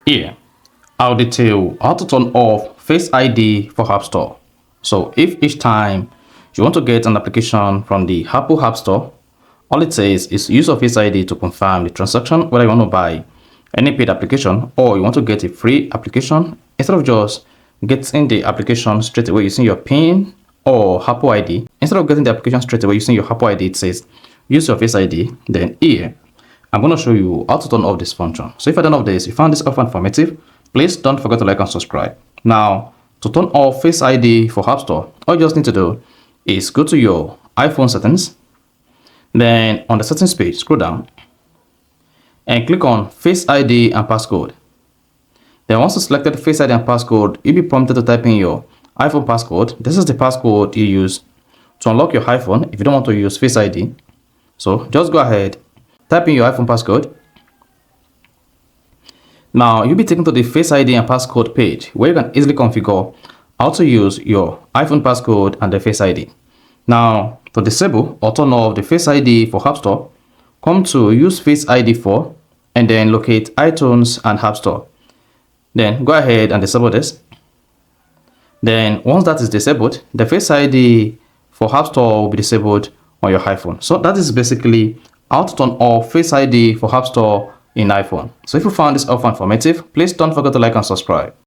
Here, I'll detail how to turn off Face ID for App Store. So if each time you want to get an application from the Apple App Store, all it says is use of Face ID to confirm the transaction, whether you want to buy any paid application or you want to get a free application, instead of just getting the application straight away using your PIN or Apple ID. Instead of getting the application straight away using your Apple ID, it says use your Face ID. Then here, I'm going to show you how to turn off this function. So if I turn off this, you found this offer informative, please don't forget to like and subscribe. Now, to turn off Face ID for App Store, all you just need to do is go to your iPhone settings. Then on the settings page, scroll down and click on Face ID and passcode. Then once you selected Face ID and passcode, you'll be prompted to type in your iPhone passcode. This is the passcode you use to unlock your iPhone if you don't want to use Face ID. So just go ahead, type in your iPhone passcode. Now you'll be taken to the Face ID and passcode page where you can easily configure how to use your iPhone passcode and the Face ID. Now to disable or turn off the Face ID for App Store, come to use Face ID for and then locate iTunes and App Store. Then go ahead and disable this. Then once that is disabled, the Face ID for App Store will be disabled on your iPhone. So that is basically how to turn off Face ID for App Store in iPhone. So if you found this offer informative, please don't forget to like and subscribe.